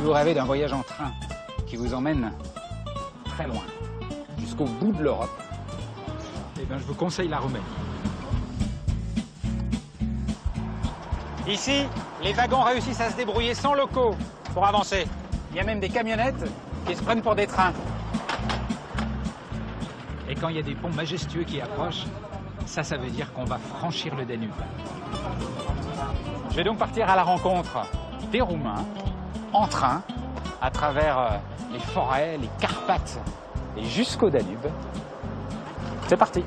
vous rêvez d'un voyage en train qui vous emmène très loin, jusqu'au bout de l'Europe, eh bien, je vous conseille la Roumanie. Ici, les wagons réussissent à se débrouiller sans locaux pour avancer. Il y a même des camionnettes qui se prennent pour des trains. Et quand il y a des ponts majestueux qui approchent, ça veut dire qu'on va franchir le Danube. Je vais donc partir à la rencontre des Roumains, en train, à travers les forêts, les Carpates et jusqu'au Danube. C'est parti.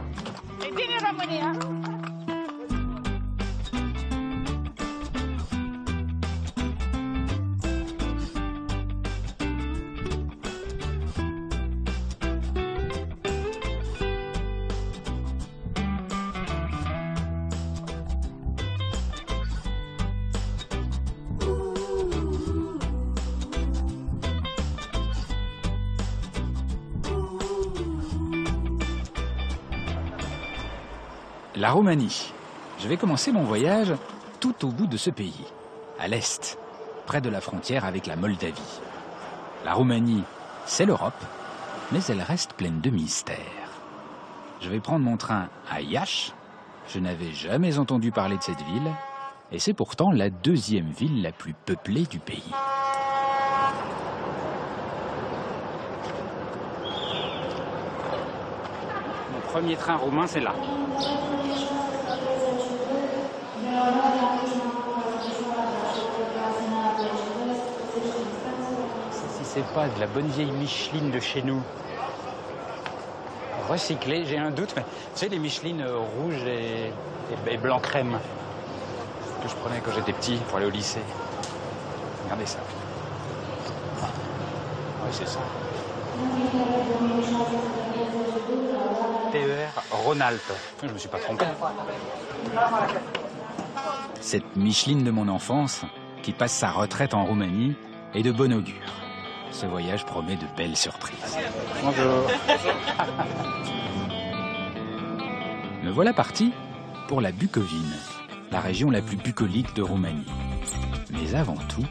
La Roumanie. Je vais commencer mon voyage tout au bout de ce pays, à l'est, près de la frontière avec la Moldavie. La Roumanie, c'est l'Europe, mais elle reste pleine de mystères. Je vais prendre mon train à Iași. Je n'avais jamais entendu parler de cette ville, et c'est pourtant la deuxième ville la plus peuplée du pays. Mon premier train roumain, c'est là. Si c'est pas de la bonne vieille Micheline de chez nous, recyclée, j'ai un doute, mais tu sais, les Michelines rouges et blanc crème que je prenais quand j'étais petit pour aller au lycée. Regardez ça. Oui, c'est ça. TER Rhône-Alpes. Je me suis pas trompé. Cette Micheline de mon enfance, qui passe sa retraite en Roumanie, est de bon augure. Ce voyage promet de belles surprises. Bonjour. Me voilà parti pour la Bucovine, la région la plus bucolique de Roumanie. Mais avant tout,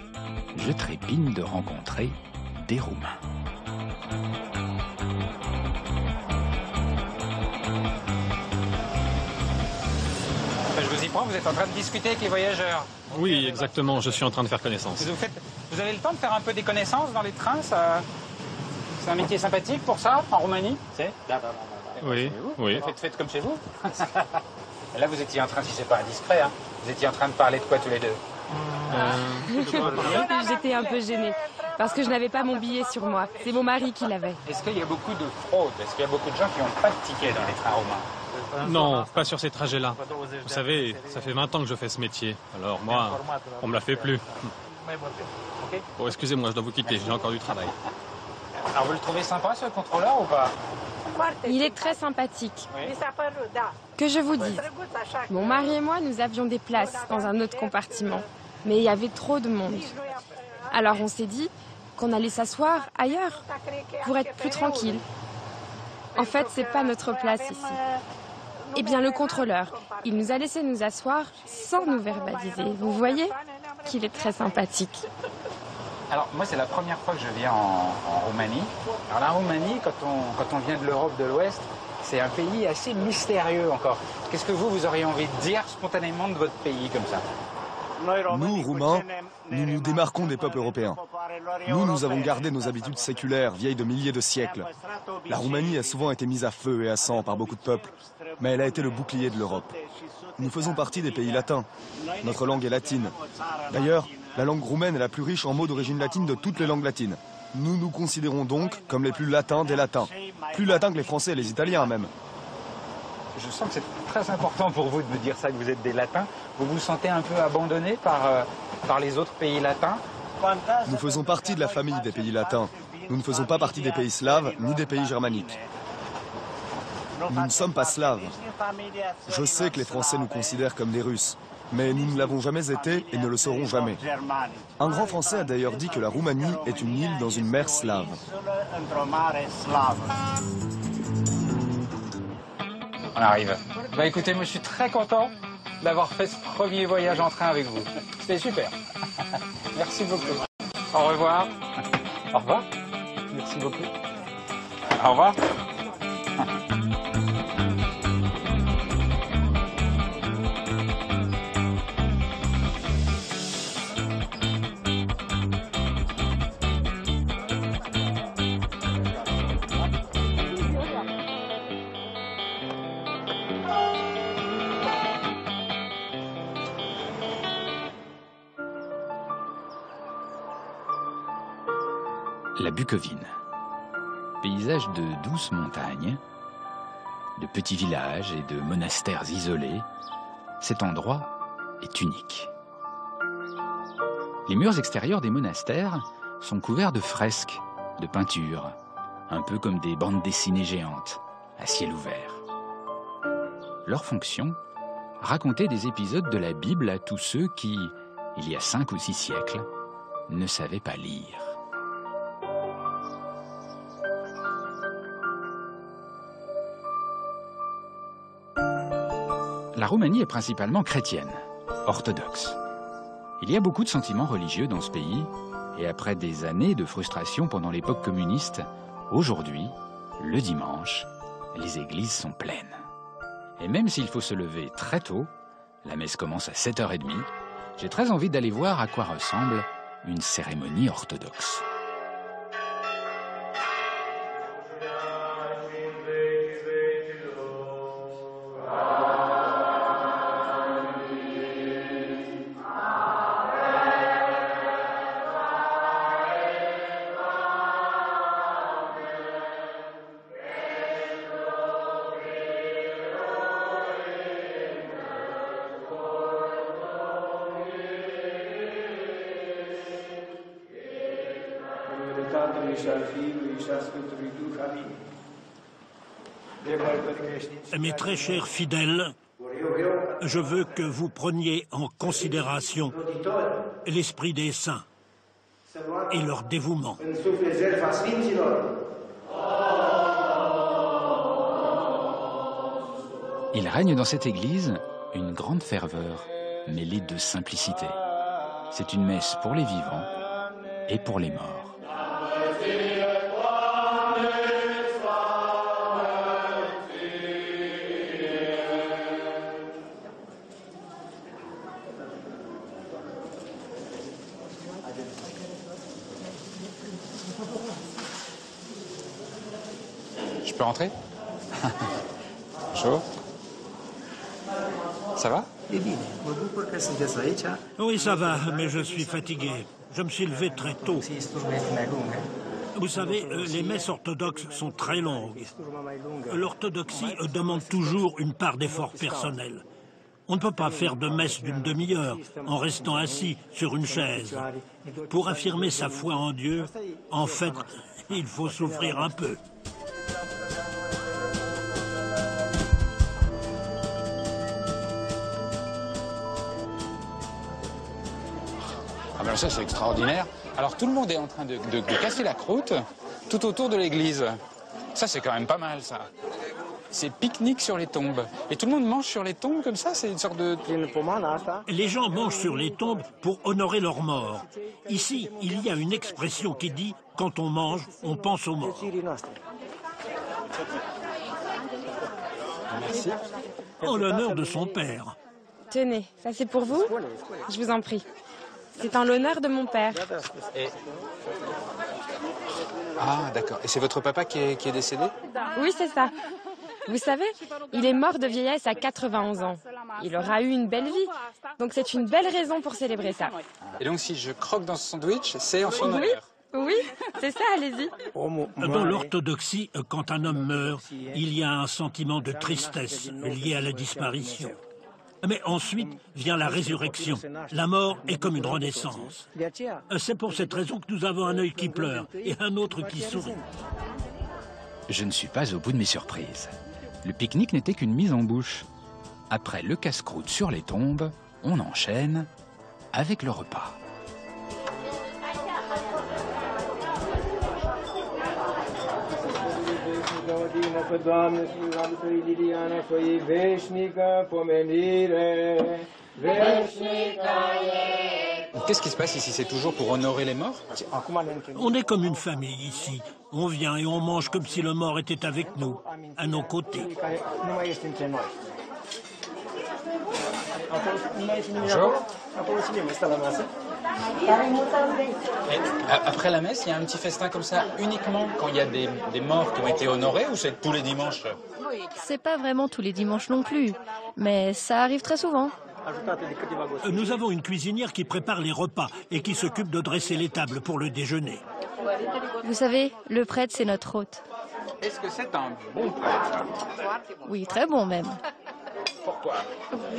je trépigne de rencontrer des Roumains. Je vous y prends, vous êtes en train de discuter avec les voyageurs. Oui, exactement, je suis en train de faire connaissance. Vous avez le temps de faire un peu des connaissances dans les trains, c'est un métier sympathique pour ça, en Roumanie? Oui, oui. Faites comme chez vous. Et là, vous étiez en train, si c'est pas indiscret, hein, vous étiez en train de parler de quoi tous les deux? J'étais un peu gênée, parce que je n'avais pas mon billet sur moi. C'est mon mari qui l'avait. Est-ce qu'il y a beaucoup de fraude? Est-ce qu'il y a beaucoup de gens qui n'ont pas de ticket dans les trains roumains? Non, pas sur ces trajets-là. Vous savez, ça fait 20 ans que je fais ce métier. Alors moi, on me la fait plus. Bon, excusez-moi, je dois vous quitter, j'ai encore du travail. Alors vous le trouvez sympa, ce contrôleur, ou pas? Il est très sympathique. Que je vous dise, mon mari et moi, nous avions des places dans un autre compartiment. Mais il y avait trop de monde. Alors on s'est dit qu'on allait s'asseoir ailleurs, pour être plus tranquille. En fait, c'est pas notre place ici. Eh bien, le contrôleur, il nous a laissé nous asseoir sans nous verbaliser. Vous voyez qu'il est très sympathique. Alors, moi, c'est la première fois que je viens en Roumanie. Alors, la Roumanie, quand on vient de l'Europe de l'Ouest, c'est un pays assez mystérieux encore. Qu'est-ce que vous auriez envie de dire spontanément de votre pays comme ça? Nous, Roumains, nous nous démarquons des peuples européens. Nous avons gardé nos habitudes séculaires, vieilles de milliers de siècles. La Roumanie a souvent été mise à feu et à sang par beaucoup de peuples, mais elle a été le bouclier de l'Europe. Nous faisons partie des pays latins. Notre langue est latine. D'ailleurs, la langue roumaine est la plus riche en mots d'origine latine de toutes les langues latines. Nous nous considérons donc comme les plus latins des latins. Plus latins que les Français et les Italiens même. Je sens que c'est très important pour vous de me dire ça, que vous êtes des latins. Vous vous sentez un peu abandonné par les autres pays latins? Nous faisons partie de la famille des pays latins. Nous ne faisons pas partie des pays slaves ni des pays germaniques. Nous ne sommes pas slaves. Je sais que les Français nous considèrent comme des Russes, mais nous ne l'avons jamais été et ne le serons jamais. Un grand Français a d'ailleurs dit que la Roumanie est une île dans une mer slave. On arrive. Bah écoutez, moi je suis très content d'avoir fait ce premier voyage en train avec vous. C'était super. Merci beaucoup. Au revoir. Au revoir. Merci beaucoup. Au revoir. La Bucovine. Paysage de douces montagnes, de petits villages et de monastères isolés, cet endroit est unique. Les murs extérieurs des monastères sont couverts de fresques, de peintures, un peu comme des bandes dessinées géantes, à ciel ouvert. Leur fonction, raconter des épisodes de la Bible à tous ceux qui, il y a 5 ou 6 siècles, ne savaient pas lire. La Roumanie est principalement chrétienne, orthodoxe. Il y a beaucoup de sentiments religieux dans ce pays, et après des années de frustration pendant l'époque communiste, aujourd'hui, le dimanche, les églises sont pleines. Et même s'il faut se lever très tôt, la messe commence à 7h30, j'ai très envie d'aller voir à quoi ressemble une cérémonie orthodoxe. Mes très chers fidèles, je veux que vous preniez en considération l'esprit des saints et leur dévouement. Il règne dans cette église une grande ferveur, mêlée de simplicité. C'est une messe pour les vivants et pour les morts. Je peux rentrer? Bonjour. Ça va? Oui, ça va, mais je suis fatigué. Je me suis levé très tôt. Vous savez, les messes orthodoxes sont très longues. L'orthodoxie demande toujours une part d'effort personnel. On ne peut pas faire de messe d'une demi-heure en restant assis sur une chaise. Pour affirmer sa foi en Dieu, en fait, il faut souffrir un peu. Ah ben ça c'est extraordinaire. Alors tout le monde est en train de casser la croûte tout autour de l'église. Ça c'est quand même pas mal ça. C'est pique-nique sur les tombes. Et tout le monde mange sur les tombes comme ça? C'est une sorte de... Les gens mangent sur les tombes pour honorer leurs morts. Ici, il y a une expression qui dit « quand on mange, on pense aux morts ». Merci. En l'honneur de son père. Tenez, ça c'est pour vous? Je vous en prie. C'est en l'honneur de mon père. Ah d'accord. Et c'est votre papa qui est décédé? Oui, c'est ça. Vous savez, il est mort de vieillesse à 91 ans. Il aura eu une belle vie. Donc c'est une belle raison pour célébrer ça. Et donc si je croque dans ce sandwich, c'est en son honneur? Oui, c'est ça, allez-y. Dans l'orthodoxie, quand un homme meurt, il y a un sentiment de tristesse lié à la disparition. Mais ensuite vient la résurrection. La mort est comme une renaissance. C'est pour cette raison que nous avons un œil qui pleure et un autre qui sourit. Je ne suis pas au bout de mes surprises. Le pique-nique n'était qu'une mise en bouche. Après le casse-croûte sur les tombes, on enchaîne avec le repas. Qu'est-ce qui se passe ici? C'est toujours pour honorer les morts? On est comme une famille ici. On vient et on mange comme si le mort était avec nous, à nos côtés. Bonjour. Après la messe, il y a un petit festin comme ça uniquement quand il y a des morts qui ont été honorés ou c'est tous les dimanches? C'est pas vraiment tous les dimanches non plus, mais ça arrive très souvent. Nous avons une cuisinière qui prépare les repas et qui s'occupe de dresser les tables pour le déjeuner. Vous savez, le prêtre, c'est notre hôte. Est-ce que c'est un bon prêtre? Oui, très bon même. Pourquoi? Il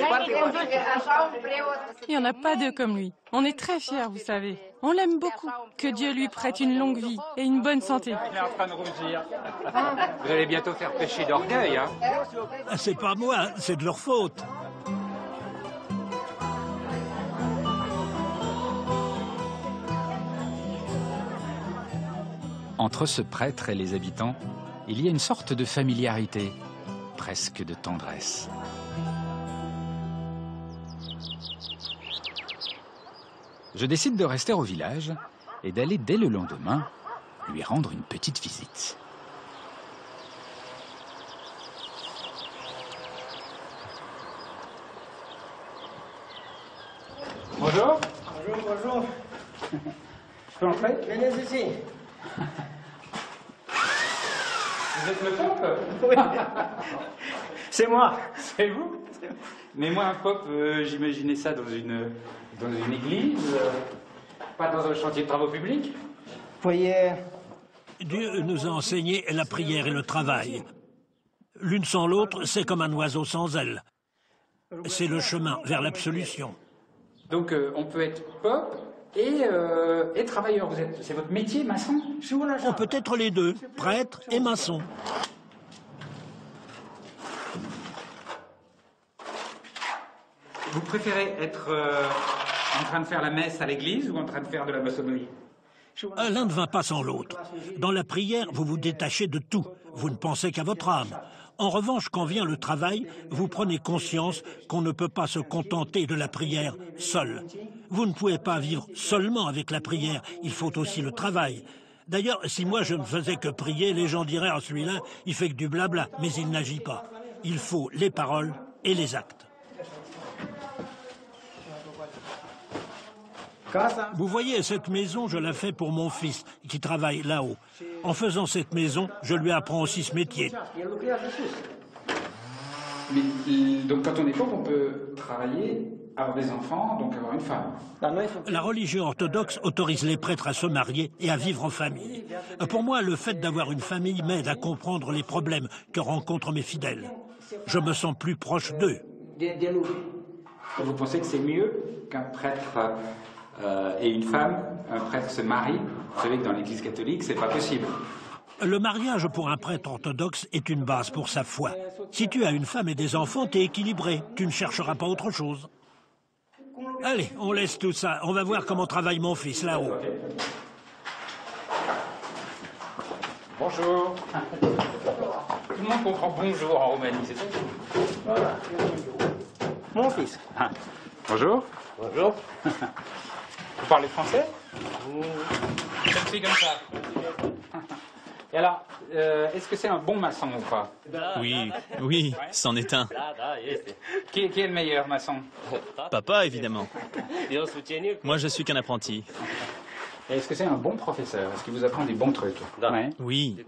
n'y en a pas deux comme lui. On est très fiers, vous savez. On l'aime beaucoup. Que Dieu lui prête une longue vie et une bonne santé. Il est en train de rougir. Vous allez bientôt faire pécher d'orgueil, hein? C'est pas moi, c'est de leur faute. Entre ce prêtre et les habitants, il y a une sorte de familiarité, presque de tendresse. Je décide de rester au village et d'aller dès le lendemain lui rendre une petite visite. Bonjour. Bonjour, bonjour. Je peux entrer? Venez ici. Vous êtes le pope? Oui. C'est moi. C'est vous? Mais moi, un pope, j'imaginais ça dans une église, pas dans un chantier de travaux publics. Voyez. Dieu nous a enseigné la prière et le travail. L'une sans l'autre, c'est comme un oiseau sans aile. C'est le chemin vers l'absolution. Donc, on peut être pope et travailleur. C'est votre métier, maçon? On peut être les deux, prêtre et maçon. Vous préférez être en train de faire la messe à l'église ou en train de faire de la maçonnerie? L'un ne va pas sans l'autre. Dans la prière, vous vous détachez de tout. Vous ne pensez qu'à votre âme. En revanche, quand vient le travail, vous prenez conscience qu'on ne peut pas se contenter de la prière seul. Vous ne pouvez pas vivre seulement avec la prière, il faut aussi le travail. D'ailleurs, si moi je ne faisais que prier, les gens diraient « Ah, celui-là, il fait que du blabla », mais il n'agit pas. Il faut les paroles et les actes. Vous voyez, cette maison, je la fais pour mon fils, qui travaille là-haut. En faisant cette maison, je lui apprends aussi ce métier. Mais, donc quand on est pauvre, on peut travailler, avoir des enfants, donc avoir une femme. La religion orthodoxe autorise les prêtres à se marier et à vivre en famille. Pour moi, le fait d'avoir une famille m'aide à comprendre les problèmes que rencontrent mes fidèles. Je me sens plus proche d'eux. Vous pensez que c'est mieux qu'un prêtre et une femme, un prêtre se marie? Vous savez que dans l'Église catholique, c'est pas possible. Le mariage pour un prêtre orthodoxe est une base pour sa foi. Si tu as une femme et des enfants, t'es équilibré. Tu ne chercheras pas autre chose. Allez, on laisse tout ça. On va voir comment travaille mon fils là-haut. Bonjour. Tout le monde comprend bonjour en Roumanie, c'est ça? Voilà. Mon fils. Ah. Bonjour. Bonjour. Vous parlez français? Je suis comme ça. Et alors, est-ce que c'est un bon maçon ou pas? Oui, oui, c'en est un. Qui est le meilleur maçon? Papa, évidemment. Moi, je suis qu'un apprenti. Et est-ce que c'est un bon professeur? Est-ce qu'il vous apprend des bons trucs? Ouais. Oui.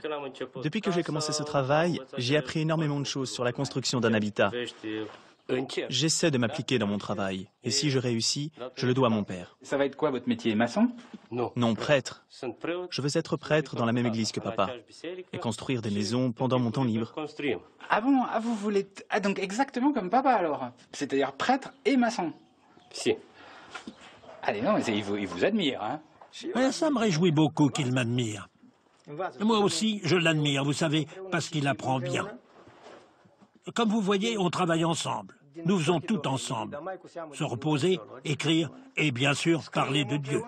Depuis que j'ai commencé ce travail, j'ai appris énormément de choses sur la construction d'un habitat. J'essaie de m'appliquer dans mon travail. Et si je réussis, je le dois à mon père. Ça va être quoi votre métier? Maçon? Non, prêtre. Je veux être prêtre dans la même église que papa et construire des maisons pendant mon temps libre. Ah bon? Ah, vous voulez... Ah, donc exactement comme papa alors? C'est-à-dire prêtre et maçon? Si. Allez, non, mais il vous admire, hein? Ça me réjouit beaucoup qu'il m'admire. Moi aussi, je l'admire, vous savez, parce qu'il apprend bien. Comme vous voyez, on travaille ensemble. Nous faisons tout ensemble. Se reposer, écrire et bien sûr parler de Dieu.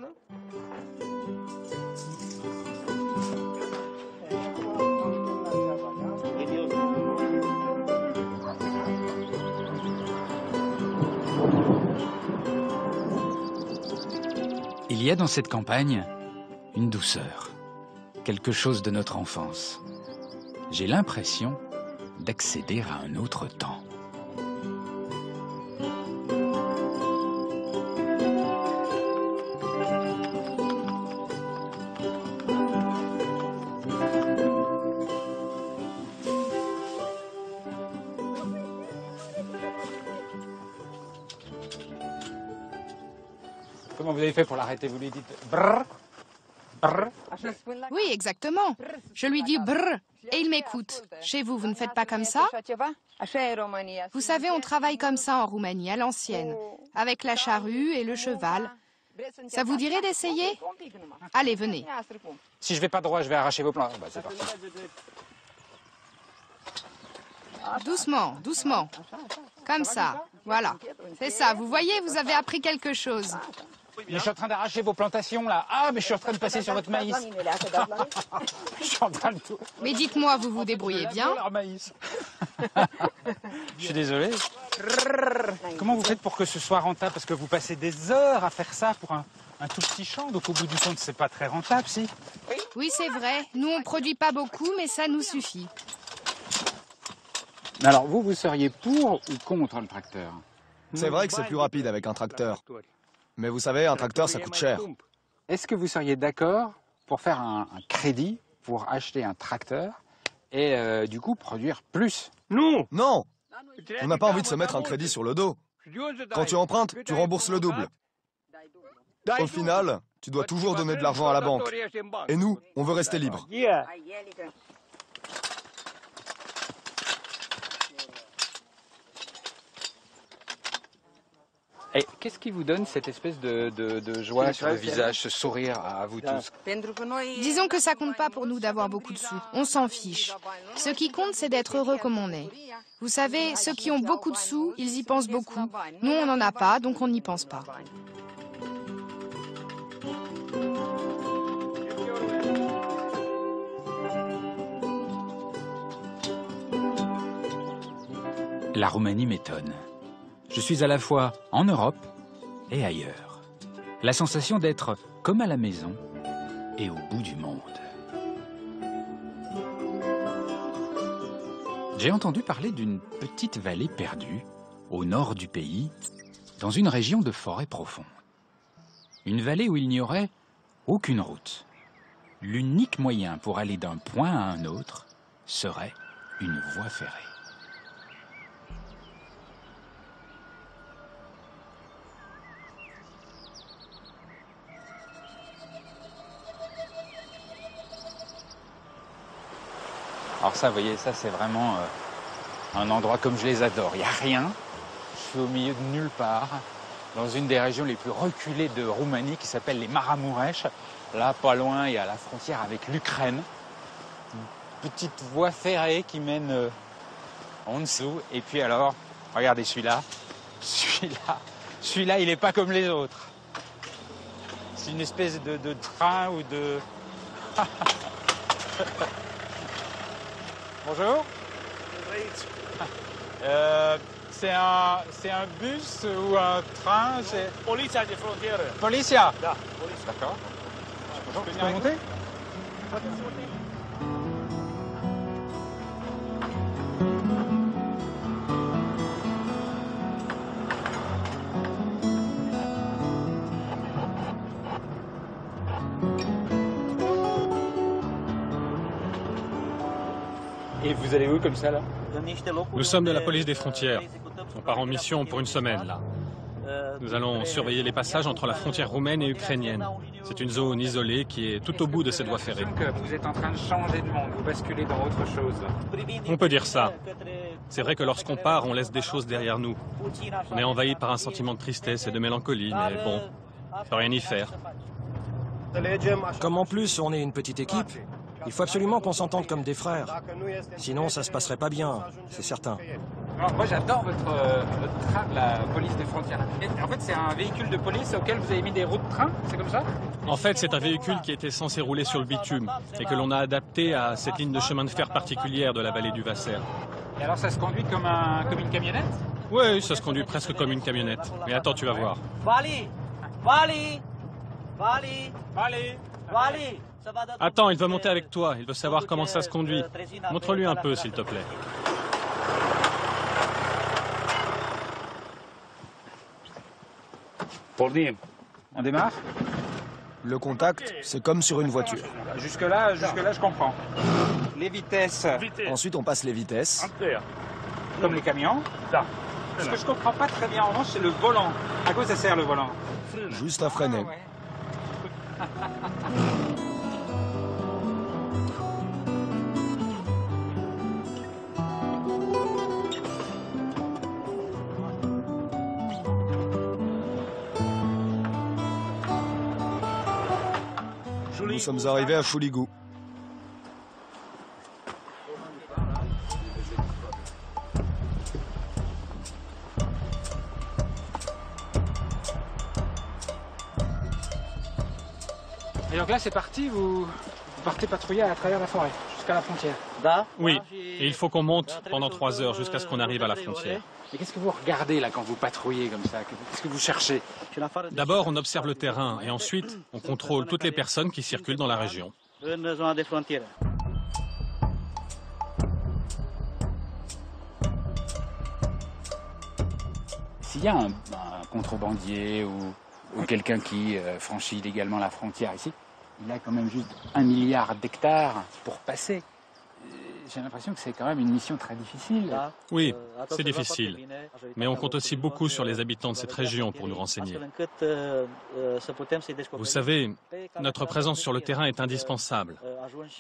Il y a dans cette campagne une douceur, quelque chose de notre enfance. J'ai l'impression d'accéder à un autre temps. Comment vous avez fait pour l'arrêter? Vous lui dites brrr, brrr. Oui, exactement. Je lui dis brrr et il m'écoute. Chez vous, vous ne faites pas comme ça? Vous savez, on travaille comme ça en Roumanie, à l'ancienne, avec la charrue et le cheval. Ça vous dirait d'essayer? Allez, venez. Si je vais pas droit, je vais arracher vos plans. Bah, c'est parti. Doucement, doucement. Comme ça, voilà. C'est ça, vous voyez, vous avez appris quelque chose. Mais je suis en train d'arracher vos plantations, là. Ah, mais je suis en train de passer sur votre maïs. Je suis en train de tout... Mais dites-moi, vous vous débrouillez bien? Leur maïs. Je suis désolé. Comment vous faites pour que ce soit rentable? Parce que vous passez des heures à faire ça pour un tout petit champ. Donc au bout du compte, c'est pas très rentable, si? Oui, c'est vrai. Nous, on produit pas beaucoup, mais ça nous suffit. Alors, vous seriez pour ou contre le tracteur? C'est vrai que c'est plus rapide avec un tracteur. Mais vous savez, un tracteur, ça coûte cher. Est-ce que vous seriez d'accord pour faire un crédit pour acheter un tracteur et du coup produire plus? Non! Non! On n'a pas envie de se mettre un crédit sur le dos. Quand tu empruntes, tu rembourses le double. Au final, tu dois toujours donner de l'argent à la banque. Et nous, on veut rester libres. Et qu'est-ce qui vous donne cette espèce de joie sur le visage, ce sourire à vous tous? Disons que ça compte pas pour nous d'avoir beaucoup de sous. On s'en fiche. Ce qui compte, c'est d'être heureux comme on est. Vous savez, ceux qui ont beaucoup de sous, ils y pensent beaucoup. Nous, on n'en a pas, donc on n'y pense pas. La Roumanie m'étonne. Je suis à la fois en Europe et ailleurs. La sensation d'être comme à la maison et au bout du monde. J'ai entendu parler d'une petite vallée perdue, au nord du pays, dans une région de forêt profonde. Une vallée où il n'y aurait aucune route. L'unique moyen pour aller d'un point à un autre serait une voie ferrée. Alors ça, vous voyez, ça c'est vraiment un endroit comme je les adore. Il n'y a rien, je suis au milieu de nulle part, dans une des régions les plus reculées de Roumanie qui s'appelle les Maramureș. Là, pas loin, il y a la frontière avec l'Ukraine. Une petite voie ferrée qui mène en dessous. Et puis alors, regardez celui-là. Celui-là, il n'est pas comme les autres. C'est une espèce de train ou de... Bonjour. C'est un bus ou un train? Poliția de frontieră. Poliția? Da. D'accord. Bonjour, je peux monter? Et vous allez où comme ça là? Nous sommes de la police des frontières. On part en mission pour une semaine là. Nous allons surveiller les passages entre la frontière roumaine et ukrainienne. C'est une zone isolée qui est tout au bout de cette voie ferrée. Vous êtes en train de changer de monde, vous basculez dans autre chose. On peut dire ça. C'est vrai que lorsqu'on part, on laisse des choses derrière nous. On est envahi par un sentiment de tristesse et de mélancolie, mais bon, il faut rien y faire. Comme en plus on est une petite équipe, il faut absolument qu'on s'entende comme des frères. Sinon ça se passerait pas bien, c'est certain. Alors, moi j'adore votre train de la police des frontières. Et, en fait c'est un véhicule de police auquel vous avez mis des roues de train, c'est comme ça? En fait c'est un véhicule qui était censé rouler sur le bitume et que l'on a adapté à cette ligne de chemin de fer particulière de la vallée du Vasser. Et alors ça se conduit comme une camionnette? Oui, ça se conduit presque comme une camionnette. Mais attends, tu vas voir. Vali! Vali! Attends, il veut monter avec toi. Il veut savoir comment ça se conduit. Montre-lui un peu, s'il te plaît. On démarre? Le contact, c'est comme sur une voiture. Jusque-là, je comprends. Les vitesses. Ensuite, on passe les vitesses. Comme les camions. Ce que je comprends pas très bien en revanche, c'est le volant. À quoi ça sert le volant? Juste à freiner. Nous sommes arrivés à Chouligou. Et donc là, c'est parti, vous partez patrouiller à travers la forêt, jusqu'à la frontière. Oui, et il faut qu'on monte pendant 3 heures jusqu'à ce qu'on arrive à la frontière. Et qu'est-ce que vous regardez là quand vous patrouillez comme ça? Qu'est-ce que vous cherchez? D'abord, on observe le terrain et ensuite, on contrôle toutes les personnes qui circulent dans la région. S'il y a un contrebandier ou quelqu'un qui franchit illégalement la frontière ici, il a quand même juste 1 milliard d'hectares pour passer. J'ai l'impression que c'est quand même une mission très difficile. Oui, c'est difficile. Mais on compte aussi beaucoup sur les habitants de cette région pour nous renseigner. Vous savez, notre présence sur le terrain est indispensable.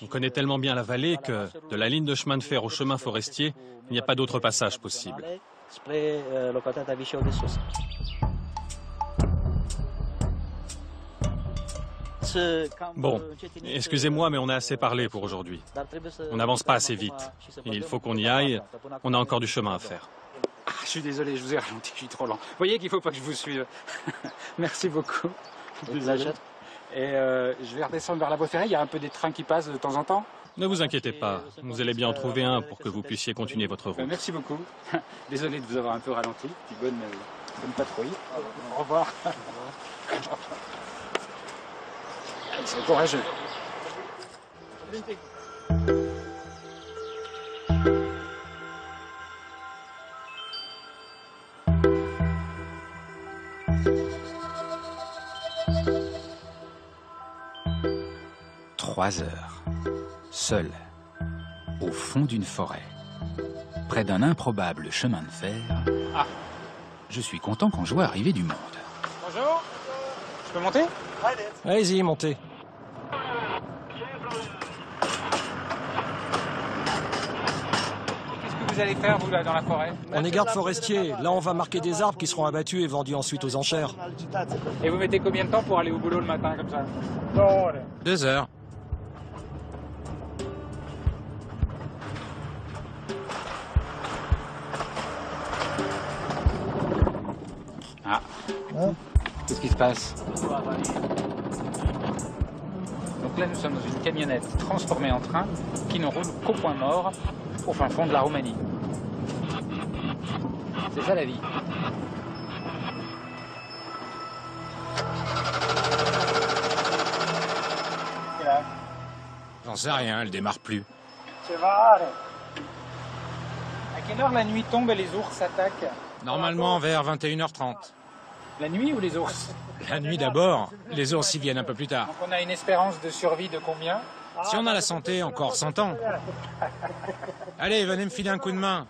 On connaît tellement bien la vallée que, de la ligne de chemin de fer au chemin forestier, il n'y a pas d'autre passage possible. Bon, excusez-moi, mais on a assez parlé pour aujourd'hui. On n'avance pas assez vite. Et il faut qu'on y aille. On a encore du chemin à faire. Ah, je suis désolé, je vous ai ralenti, je suis trop lent. Vous voyez qu'il ne faut pas que je vous suive. Merci beaucoup. Désolé. Et je vais redescendre vers la voie ferrée. Il y a un peu des trains qui passent de temps en temps. Ne vous inquiétez pas. Vous allez bien en trouver un pour que vous puissiez continuer votre route. Merci beaucoup. Désolé de vous avoir un peu ralenti. Puis bonne patrouille. Au revoir. C'est courageux. Trois heures, seul, au fond d'une forêt, près d'un improbable chemin de fer. Ah, je suis content quand je vois arriver du monde. Bonjour, je peux monter? Allez-y, montez. Qu'est-ce que vous allez faire, vous, là, dans la forêt? On est garde forestier. Là, on va marquer des arbres qui seront abattus et vendus ensuite aux enchères. Et vous mettez combien de temps pour aller au boulot le matin, comme ça? 2 heures. Ah. Qu'est-ce qui se passe? Donc là, nous sommes dans une camionnette transformée en train qui ne roule qu'au point mort, au fin fond de la Roumanie. C'est ça la vie. J'en sais rien, elle démarre plus. À quelle heure la nuit tombe et les ours s'attaquent? Normalement vers 21h30. La nuit ou les ours? La nuit d'abord, les ours y viennent un peu plus tard. Donc on a une espérance de survie de combien? Si on a la santé, encore 100 ans. Allez, venez me filer un coup de main.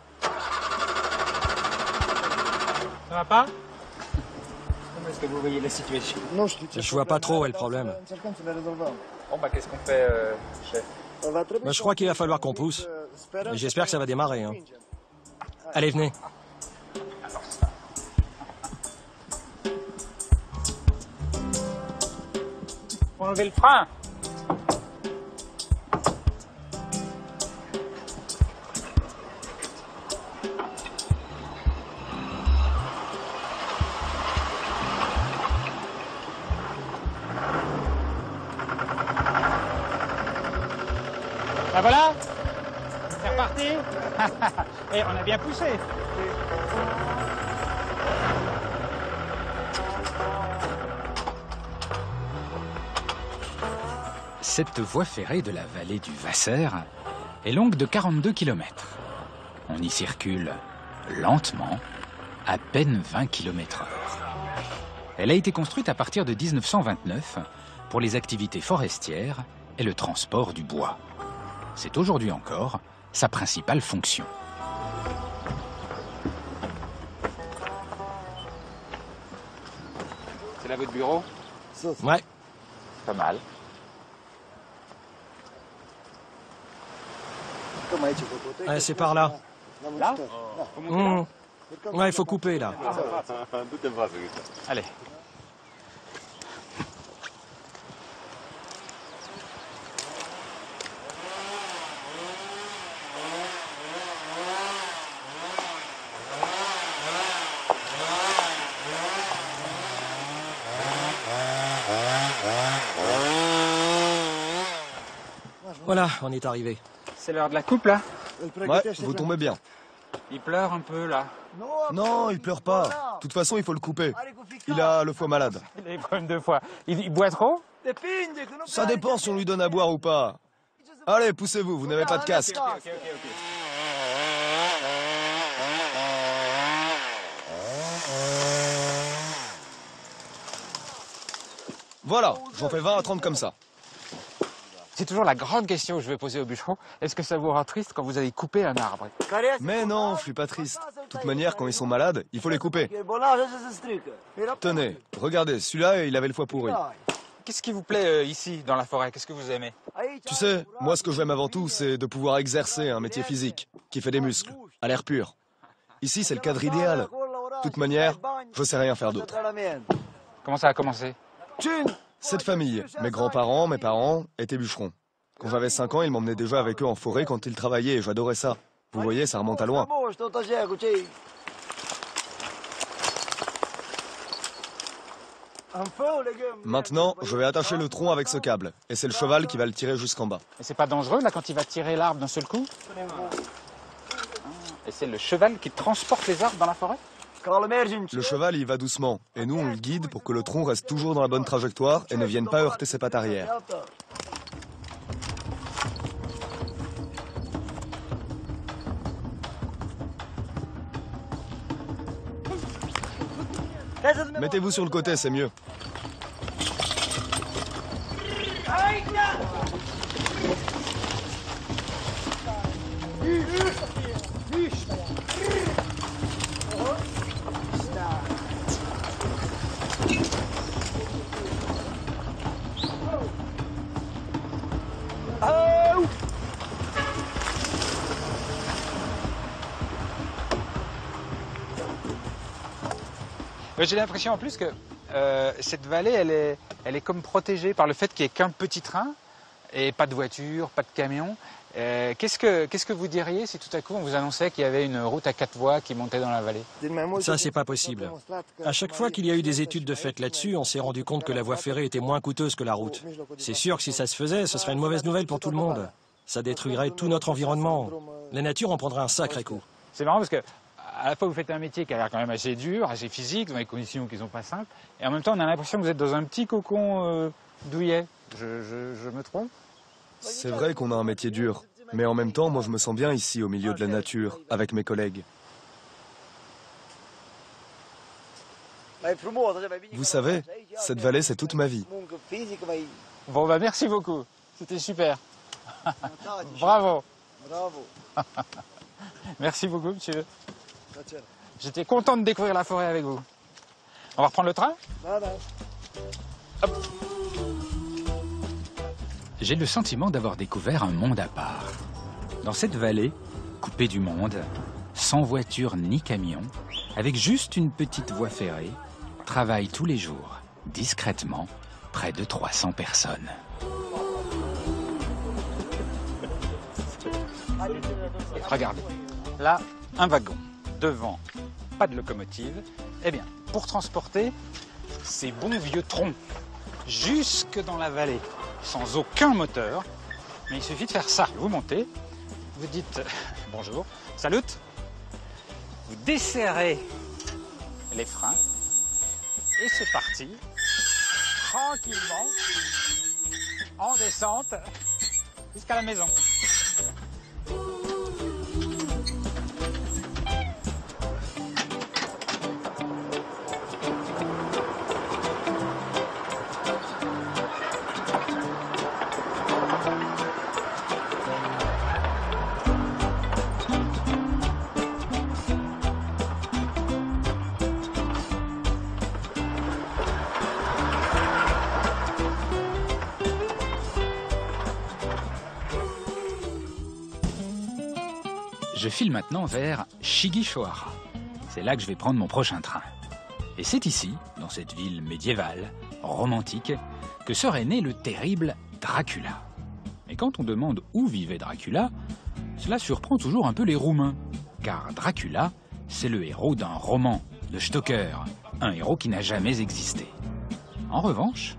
Ça va pas? Comment est-ce que vous voyez la situation? Je vois pas trop où est le problème. Bon, bah qu'est-ce qu'on fait, chef? Je crois qu'il va falloir qu'on pousse. Et j'espère que ça va démarrer. Hein. Allez, venez. Faut enlever le frein. Ben voilà, c'est reparti. Et on a bien poussé. Cette voie ferrée de la vallée du Wasser est longue de 42 km. On y circule lentement, à peine 20 km/h. Elle a été construite à partir de 1929 pour les activités forestières et le transport du bois. C'est aujourd'hui encore sa principale fonction. C'est là votre bureau? Ouais. Pas mal. C'est par là. Là? Ouais, il faut couper là. Allez. Voilà, on est arrivé. C'est l'heure de la coupe, là? Ouais, vous tombez bien. Il pleure un peu, là. Non, il pleure pas. De toute façon, il faut le couper. Il a le foie malade. Il a des problèmes de foie. Il boit trop? Ça dépend si on lui donne à boire ou pas. Allez, poussez-vous, vous n'avez pas de casque. Voilà, j'en fais 20 à 30 comme ça. C'est toujours la grande question que je vais poser au bûcheron. Est-ce que ça vous rend triste quand vous allez couper un arbre? Mais non, je suis pas triste. De toute manière, quand ils sont malades, il faut les couper. Tenez, regardez, celui-là, il avait le foie pourri. Qu'est-ce qui vous plaît ici, dans la forêt? Qu'est-ce que vous aimez? Tu sais, moi, ce que j'aime avant tout, c'est de pouvoir exercer un métier physique, qui fait des muscles, à l'air pur. Ici, c'est le cadre idéal. De toute manière, je sais rien faire d'autre. Comment ça a commencé? Cette famille, mes grands-parents, mes parents, étaient bûcherons. Quand j'avais 5 ans, ils m'emmenaient déjà avec eux en forêt quand ils travaillaient et j'adorais ça. Vous voyez, ça remonte à loin. Maintenant, je vais attacher le tronc avec ce câble. Et c'est le cheval qui va le tirer jusqu'en bas. Et c'est pas dangereux, là, quand il va tirer l'arbre d'un seul coup? Et c'est le cheval qui transporte les arbres dans la forêt? Le cheval, il va doucement. Et nous, on le guide pour que le tronc reste toujours dans la bonne trajectoire et ne vienne pas heurter ses pattes arrière. Mettez-vous sur le côté, c'est mieux. J'ai l'impression en plus que cette vallée, elle est comme protégée par le fait qu'il n'y ait qu'un petit train et pas de voiture, pas de camion. Qu'est-ce que vous diriez si tout à coup on vous annonçait qu'il y avait une route à 4 voies qui montait dans la vallée? Ça, c'est pas possible. À chaque fois qu'il y a eu des études de fait là-dessus, on s'est rendu compte que la voie ferrée était moins coûteuse que la route. C'est sûr que si ça se faisait, ce serait une mauvaise nouvelle pour tout le monde. Ça détruirait tout notre environnement. La nature en prendrait un sacré coup. C'est marrant parce que à la fois vous faites un métier qui a l'air quand même assez dur, assez physique, dans des conditions qui ne sont pas simples, et en même temps on a l'impression que vous êtes dans un petit cocon douillet. Je me trompe? C'est vrai qu'on a un métier dur, mais en même temps, moi je me sens bien ici au milieu de la nature, avec mes collègues. Vous savez, cette vallée c'est toute ma vie. Bon bah merci beaucoup, c'était super. Bravo. Merci beaucoup monsieur. J'étais content de découvrir la forêt avec vous. On va reprendre le train? Hop. J'ai le sentiment d'avoir découvert un monde à part. Dans cette vallée, coupée du monde, sans voiture ni camion, avec juste une petite voie ferrée, travaillent tous les jours, discrètement, près de 300 personnes. Regardez, là, un wagon. Devant, pas de locomotive. Eh bien, pour transporter ces bons vieux troncs jusque dans la vallée, sans aucun moteur, mais il suffit de faire ça. Vous montez, vous dites bonjour, salut, vous desserrez les freins et c'est parti, tranquillement, en descente jusqu'à la maison. Je file maintenant vers Shigishohara. C'est là que je vais prendre mon prochain train. Et c'est ici, dans cette ville médiévale, romantique, que serait né le terrible Dracula. Et quand on demande où vivait Dracula, cela surprend toujours un peu les Roumains. Car Dracula, c'est le héros d'un roman de Stoker, un héros qui n'a jamais existé. En revanche,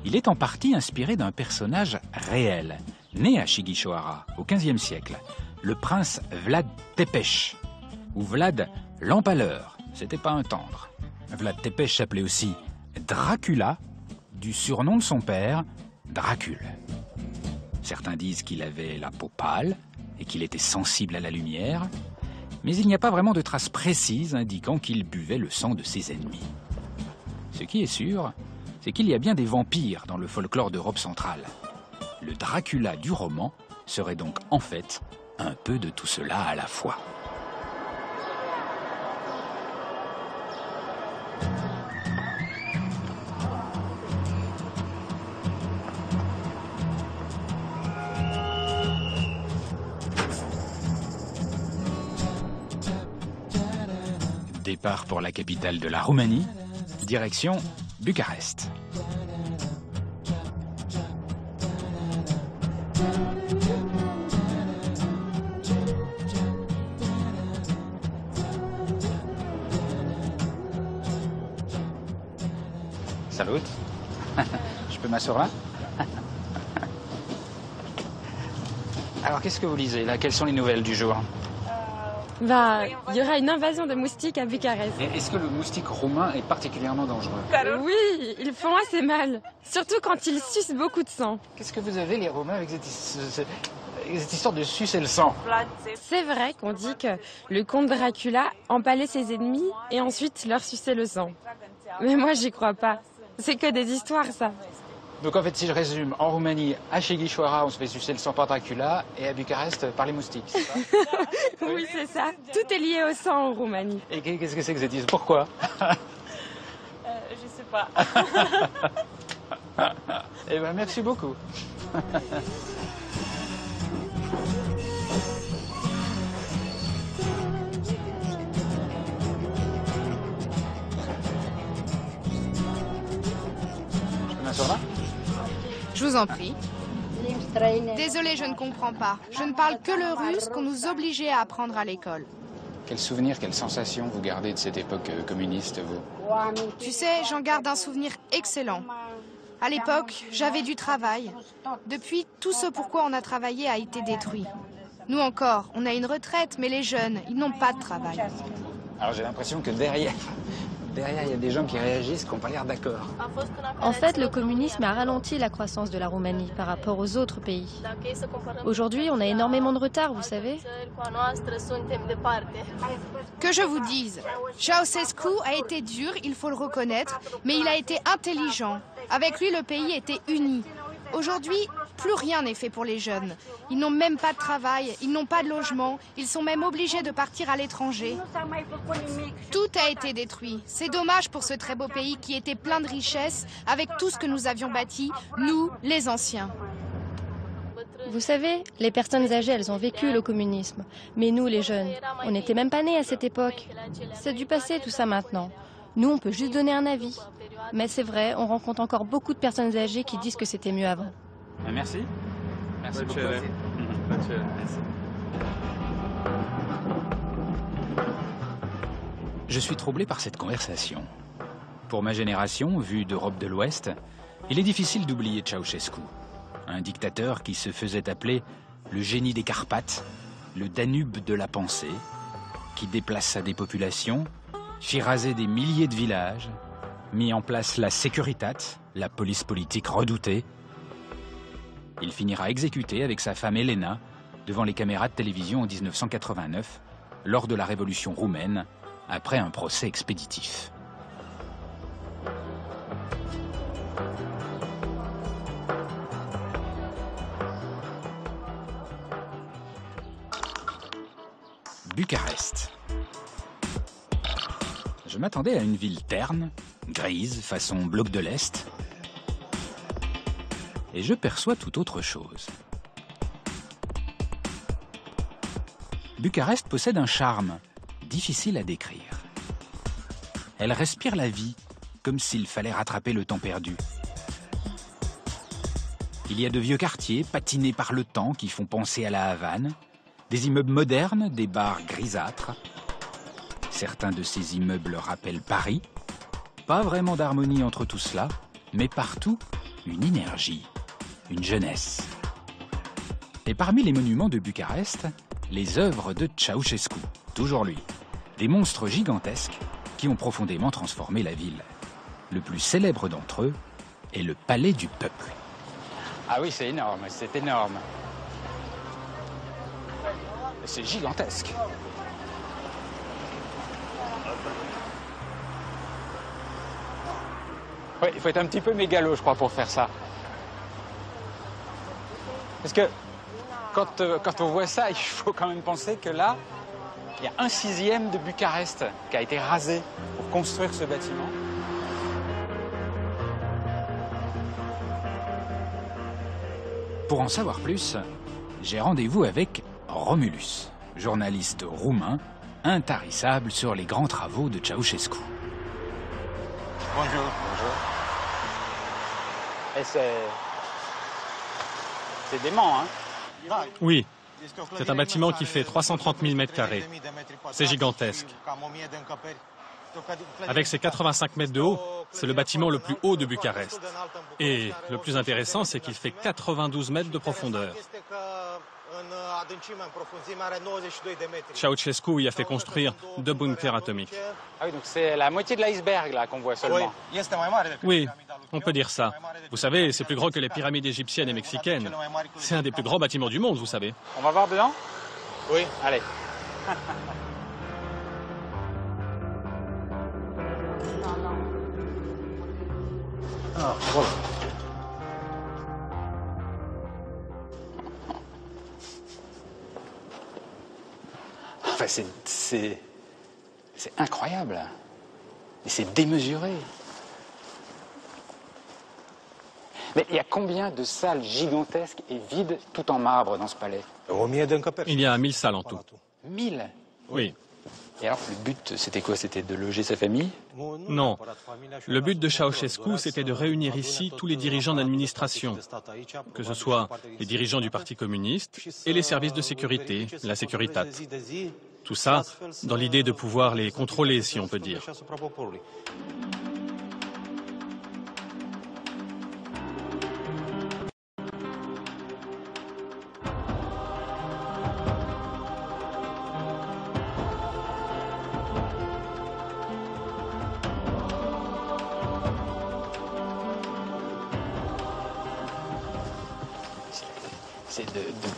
il est en partie inspiré d'un personnage réel, né à Shigishohara au XVe siècle, le prince Vlad Tepes, ou Vlad l'Empaleur, c'était pas un tendre. Vlad Tepes s'appelait aussi Dracula, du surnom de son père, Dracule. Certains disent qu'il avait la peau pâle et qu'il était sensible à la lumière, mais il n'y a pas vraiment de traces précises indiquant qu'il buvait le sang de ses ennemis. Ce qui est sûr, c'est qu'il y a bien des vampires dans le folklore d'Europe centrale. Le Dracula du roman serait donc en fait un peu de tout cela à la fois. Départ pour la capitale de la Roumanie, direction Bucarest. Salut. Je peux m'asseoir là? Alors, qu'est-ce que vous lisez là? Quelles sont les nouvelles du jour? Il y aura une invasion de moustiques à Bucarest. Et est-ce que le moustique roumain est particulièrement dangereux? Oui, ils font assez mal. Surtout quand ils sucent beaucoup de sang. Qu'est-ce que vous avez, les Roumains, avec cette histoire de sucer le sang? C'est vrai qu'on dit que le comte Dracula empalait ses ennemis et ensuite leur suçait le sang. Mais moi, j'y crois pas. C'est que des histoires, ça. Donc en fait, si je résume, en Roumanie, à Shigishohara, on se fait sucer le sang par Dracula, et à Bucarest, par les moustiques, c'est ça? Oui, c'est ça. Tout est lié au sang en Roumanie. Et qu'est-ce que c'est que cette histoire? Pourquoi? Je sais pas. Eh ben, merci beaucoup. Je peux m'asseoir là? Je vous en prie. Désolée, je ne comprends pas. Je ne parle que le russe qu'on nous obligeait à apprendre à l'école. Quel souvenir, quelle sensation vous gardez de cette époque communiste, vous? Tu sais, j'en garde un souvenir excellent. À l'époque, j'avais du travail. Depuis, tout ce pourquoi on a travaillé a été détruit. Nous encore, on a une retraite, mais les jeunes, ils n'ont pas de travail. Alors j'ai l'impression que derrière, il y a des gens qui réagissent, qui n'ont pas l'air d'accord. En fait, le communisme a ralenti la croissance de la Roumanie par rapport aux autres pays. Aujourd'hui, on a énormément de retard, vous savez. Que je vous dise, Ceausescu a été dur, il faut le reconnaître, mais il a été intelligent. Avec lui, le pays était uni. Aujourd'hui, plus rien n'est fait pour les jeunes. Ils n'ont même pas de travail, ils n'ont pas de logement, ils sont même obligés de partir à l'étranger. Tout a été détruit. C'est dommage pour ce très beau pays qui était plein de richesses, avec tout ce que nous avions bâti, nous, les anciens. Vous savez, les personnes âgées, elles ont vécu le communisme. Mais nous, les jeunes, on n'était même pas nés à cette époque. C'est du passé, tout ça, maintenant. Nous, on peut juste donner un avis. Mais c'est vrai, on rencontre encore beaucoup de personnes âgées qui disent que c'était mieux avant. Merci. Merci beaucoup. Je suis troublé par cette conversation. Pour ma génération, vue d'Europe de l'Ouest, il est difficile d'oublier Ceausescu, un dictateur qui se faisait appeler le génie des Carpates, le Danube de la pensée, qui déplaça des populations, fit raser des milliers de villages, mit en place la Securitate, la police politique redoutée, Il finira exécuté avec sa femme Elena devant les caméras de télévision en 1989, lors de la révolution roumaine, après un procès expéditif. Bucarest. Je m'attendais à une ville terne, grise, façon bloc de l'Est, et je perçois tout autre chose. Bucarest possède un charme difficile à décrire. Elle respire la vie, comme s'il fallait rattraper le temps perdu. Il y a de vieux quartiers patinés par le temps qui font penser à la Havane, des immeubles modernes, des bars grisâtres. Certains de ces immeubles rappellent Paris. Pas vraiment d'harmonie entre tout cela, mais partout, une énergie, une jeunesse. Et parmi les monuments de Bucarest, les œuvres de Ceausescu, toujours lui. Des monstres gigantesques qui ont profondément transformé la ville. Le plus célèbre d'entre eux est le Palais du Peuple. Ah oui, c'est énorme, c'est énorme. C'est gigantesque. Oui, il faut être un petit peu mégalo, je crois, pour faire ça. Parce que quand on voit ça, il faut quand même penser que là, il y a 1/6 de Bucarest qui a été rasé pour construire ce bâtiment. Pour en savoir plus, j'ai rendez-vous avec Romulus, journaliste roumain, intarissable sur les grands travaux de Ceausescu. Bonjour. Bonjour. Et c'est dément, hein? Oui, c'est un bâtiment qui fait 330 000 mètres carrés. C'est gigantesque. Avec ses 85 mètres de haut, c'est le bâtiment le plus haut de Bucarest. Et le plus intéressant, c'est qu'il fait 92 mètres de profondeur. Ceausescu y a fait construire 2 bunkers atomiques. Ah oui, donc c'est la moitié de l'iceberg là qu'on voit seulement. Oui, on peut dire ça. Vous savez, c'est plus gros que les pyramides égyptiennes et mexicaines. C'est un des plus grands bâtiments du monde, vous savez. On va voir dedans? Oui. Allez. Ah, voilà. Enfin, c'est incroyable. Et c'est démesuré. Mais il y a combien de salles gigantesques et vides tout en marbre dans ce palais? Il y a 1000 salles en tout. 1000? Oui. Et alors, le but, c'était quoi? C'était de loger sa famille? Non. Le but de Ceausescu, c'était de réunir ici tous les dirigeants d'administration, que ce soit les dirigeants du Parti communiste et les services de sécurité, la Securitate. Tout ça dans l'idée de pouvoir les contrôler, si on peut dire.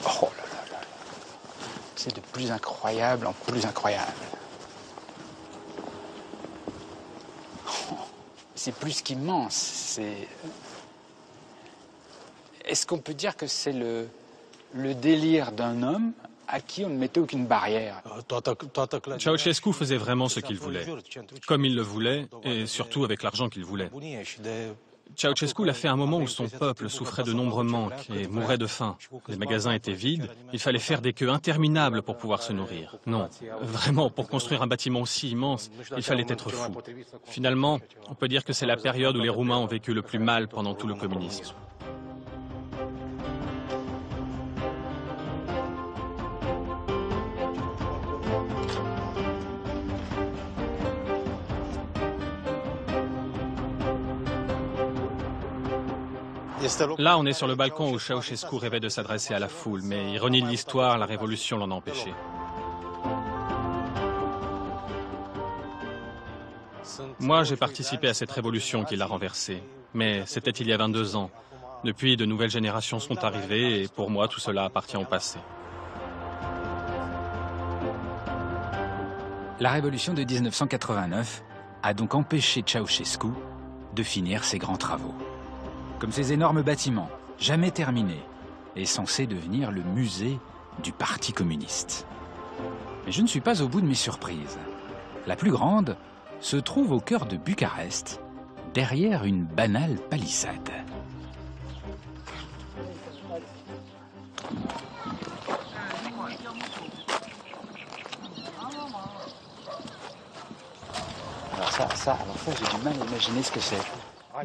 Oh là là là. C'est de plus incroyable en plus incroyable. Oh, c'est plus qu'immense. Est-ce qu'on peut dire que c'est le délire d'un homme à qui on ne mettait aucune barrière? Ceausescu faisait vraiment ce qu'il voulait, comme il le voulait, et surtout avec l'argent qu'il voulait. Ceausescu l'a fait à un moment où son peuple souffrait de nombreux manques et mourait de faim. Les magasins étaient vides, il fallait faire des queues interminables pour pouvoir se nourrir. Non, vraiment, pour construire un bâtiment aussi immense, il fallait être fou. Finalement, on peut dire que c'est la période où les Roumains ont vécu le plus mal pendant tout le communisme. Là, on est sur le balcon où Ceausescu rêvait de s'adresser à la foule, mais ironie de l'histoire, la révolution l'en a empêché. Moi, j'ai participé à cette révolution qui l'a renversé, mais c'était il y a 22 ans. Depuis, de nouvelles générations sont arrivées et pour moi, tout cela appartient au passé. La révolution de 1989 a donc empêché Ceausescu de finir ses grands travaux. Comme ces énormes bâtiments, jamais terminés, et censés devenir le musée du Parti communiste. Mais je ne suis pas au bout de mes surprises. La plus grande se trouve au cœur de Bucarest, derrière une banale palissade. Alors ça, j'ai du mal à imaginer ce que c'est.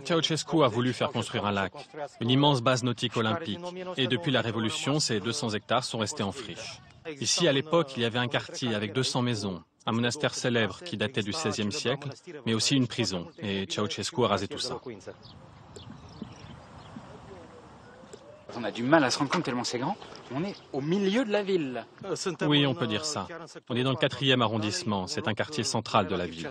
Ceausescu a voulu faire construire un lac, une immense base nautique olympique. Et depuis la Révolution, ces 200 hectares sont restés en friche. Ici, à l'époque, il y avait un quartier avec 200 maisons, un monastère célèbre qui datait du XVIe siècle, mais aussi une prison. Et Ceausescu a rasé tout ça. On a du mal à se rendre compte tellement c'est grand. On est au milieu de la ville. Oui, on peut dire ça. On est dans le 4e arrondissement. C'est un quartier central de la ville.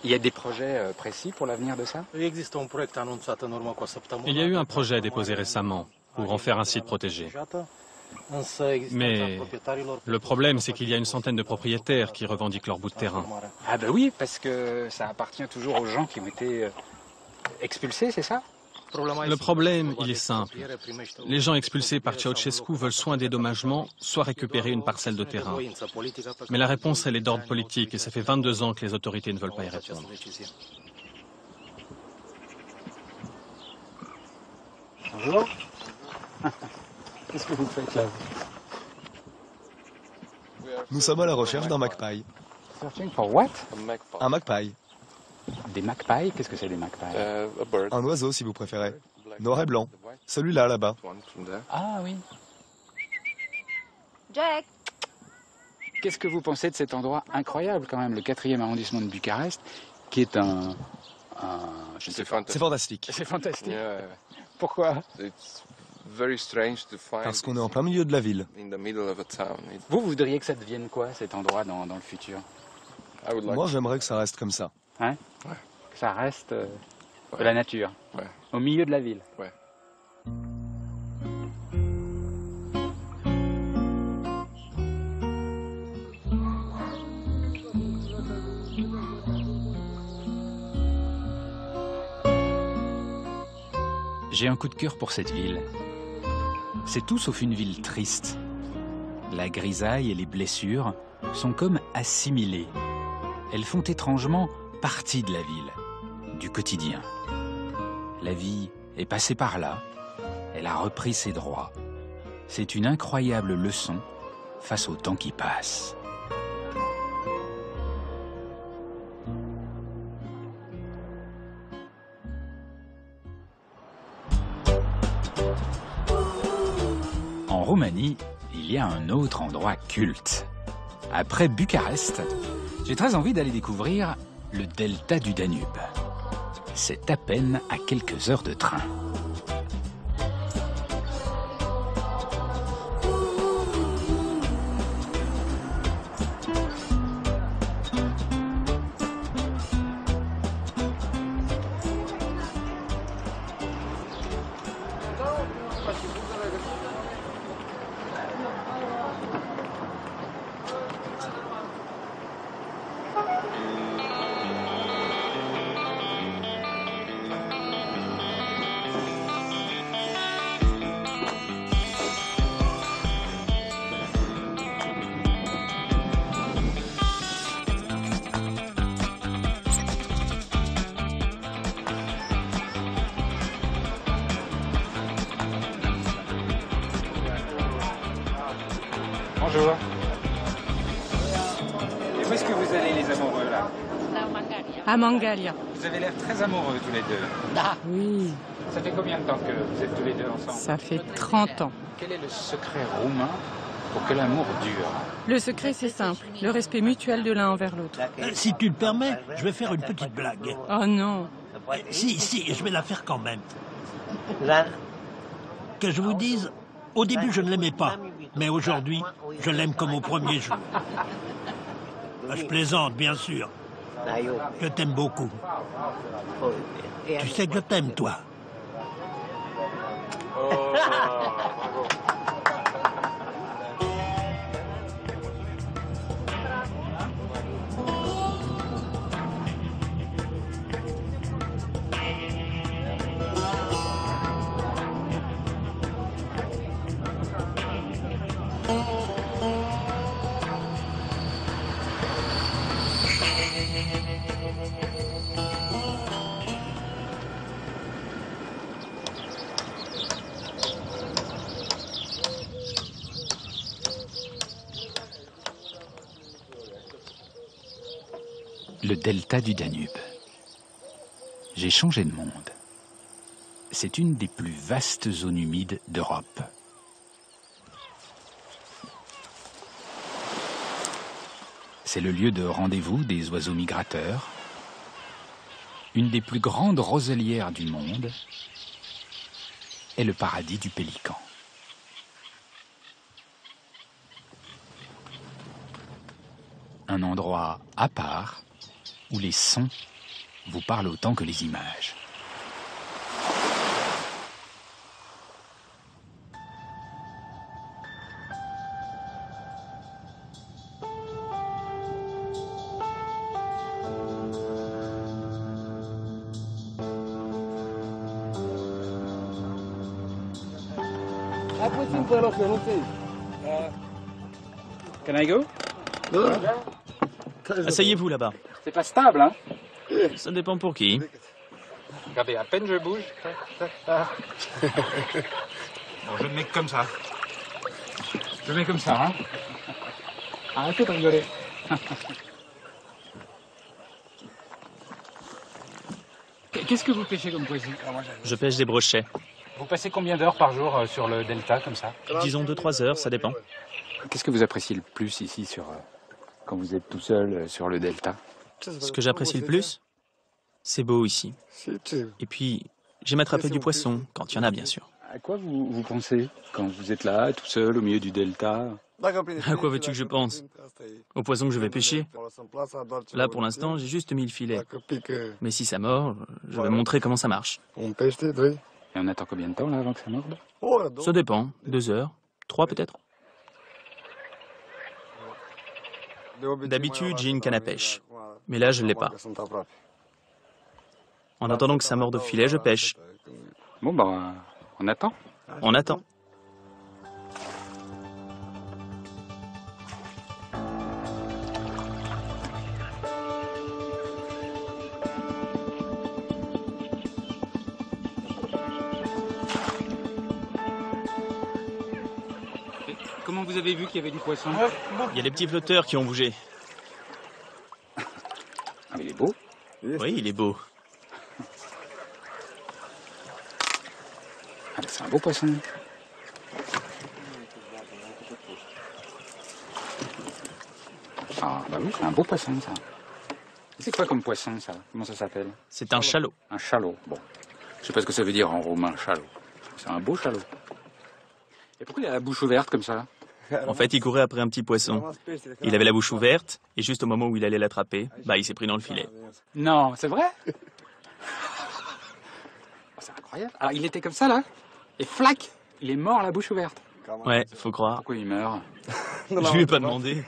Il y a des projets précis pour l'avenir de ça? Il y a eu un projet déposé récemment pour en faire un site protégé. Mais le problème, c'est qu'il y a une centaine de propriétaires qui revendiquent leur bout de terrain. Ah ben oui, parce que ça appartient toujours aux gens qui ont été expulsés, c'est ça? Le problème, il est simple. Les gens expulsés par Ceausescu veulent soit un dédommagement, soit récupérer une parcelle de terrain. Mais la réponse, elle est d'ordre politique et ça fait 22 ans que les autorités ne veulent pas y répondre. Bonjour. Qu'est-ce que vous faites là? Nous sommes à la recherche d'un magpie. Searching for what? Un magpie. Des magpies? Qu'est-ce que c'est des magpies? Un oiseau, si vous préférez. Noir et blanc. Celui-là, là-bas. Ah oui. Jack! Qu'est-ce que vous pensez de cet endroit incroyable quand même, le 4e arrondissement de Bucarest, qui est c'est fantastique. C'est fantastique. Pourquoi? Parce qu'on est en plein milieu de la ville. Vous voudriez que ça devienne quoi, cet endroit dans le futur? Moi, j'aimerais que ça reste comme ça. Hein? Que ça reste de la nature, au milieu de la ville. J'ai un coup de cœur pour cette ville. C'est tout sauf une ville triste. La grisaille et les blessures sont comme assimilées. Elles font étrangement partie de la ville, du quotidien. La vie est passée par là, elle a repris ses droits. C'est une incroyable leçon face au temps qui passe. En Roumanie, il y a un autre endroit culte. Après Bucarest, j'ai très envie d'aller découvrir le delta du Danube. C'est à peine à quelques heures de train. Bonjour. Et où est-ce que vous allez, les amoureux, là? À Mangalia. Vous avez l'air très amoureux, tous les deux. Oui. Ça fait combien de temps que vous êtes tous les deux ensemble? Ça fait 30 ans. Quel est le secret roumain pour que l'amour dure? Le secret, c'est simple. Le respect mutuel de l'un envers l'autre. Si tu le permets, je vais faire une petite blague. Oh non. Si, je vais la faire quand même. Que je vous dise, au début, je ne l'aimais pas. Mais aujourd'hui, je l'aime comme au premier jour. Je plaisante, bien sûr. Je t'aime beaucoup. Tu sais que je t'aime, toi. Le delta du Danube. J'ai changé de monde. C'est une des plus vastes zones humides d'Europe. C'est le lieu de rendez-vous des oiseaux migrateurs, une des plus grandes roselières du monde et le paradis du pélican. Un endroit à part où les sons vous parlent autant que les images. Can I go? Asseyez-vous là-bas. C'est pas stable, hein? Ça dépend pour qui. Regardez, à peine je bouge. Bon, je le mets comme ça. Je le mets comme ça, hein? Arrêtez de rigoler. Qu'est-ce que vous pêchez comme poisson? Je pêche des brochets. Vous passez combien d'heures par jour sur le delta, comme ça? Disons 2-3 heures, ça dépend. Qu'est-ce que vous appréciez le plus ici, quand vous êtes tout seul sur le delta? Ce que j'apprécie le plus, c'est beau ici. Et puis, j'aime attraper du poisson, quand il y en a, bien sûr. À quoi vous pensez quand vous êtes là, tout seul, au milieu du delta? À quoi veux-tu que je pense? Au poisson que je vais pêcher. Là, pour l'instant, j'ai juste mis le filet. Mais si ça mord, je vais montrer comment ça marche. Et on attend combien de temps, là, avant que ça morde? Ça dépend. 2 heures. 3 peut-être. D'habitude, j'ai une canne à pêche. Mais là, je ne l'ai pas. En attendant que ça morde au filet, je pêche. Bon, ben, on attend. On attend. Comment vous avez vu qu'il y avait du poisson? Il y a des petits flotteurs qui ont bougé. Ah, mais il est beau. Oui, il est beau. Ah, c'est un beau poisson. Ah, bah oui, c'est un beau poisson, ça. C'est quoi comme poisson, ça? Comment ça s'appelle? C'est un chalot. Un chalot, bon. Je sais pas ce que ça veut dire en roumain, chalot. C'est un beau chalot. Et pourquoi il a la bouche ouverte comme ça? En fait, il courait après un petit poisson. Il avait la bouche ouverte, et juste au moment où il allait l'attraper, il s'est pris dans le filet. Non, c'est vrai? C'est incroyable. Alors, il était comme ça, là, et flac, il est mort, la bouche ouverte. Ouais, faut croire. Pourquoi il meurt? Je lui ai pas demandé.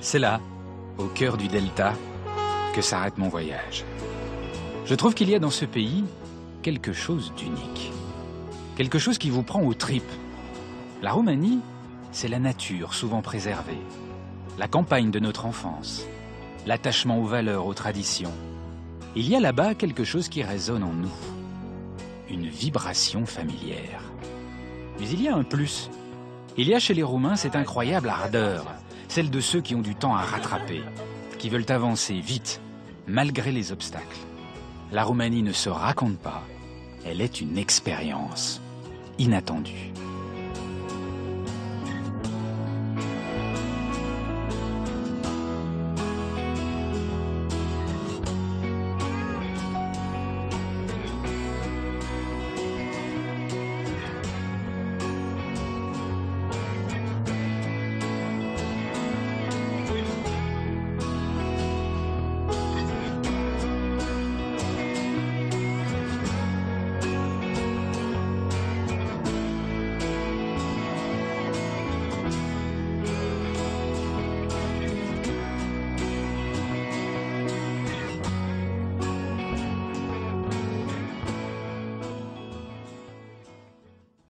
C'est là, au cœur du delta, que s'arrête mon voyage. Je trouve qu'il y a dans ce pays quelque chose d'unique. Quelque chose qui vous prend aux tripes. La Roumanie, c'est la nature souvent préservée, la campagne de notre enfance, l'attachement aux valeurs, aux traditions. Il y a là-bas quelque chose qui résonne en nous, une vibration familière. Mais il y a un plus. Il y a chez les Roumains cette incroyable ardeur, celle de ceux qui ont du temps à rattraper, qui veulent avancer vite, malgré les obstacles. La Roumanie ne se raconte pas, elle est une expérience inattendue.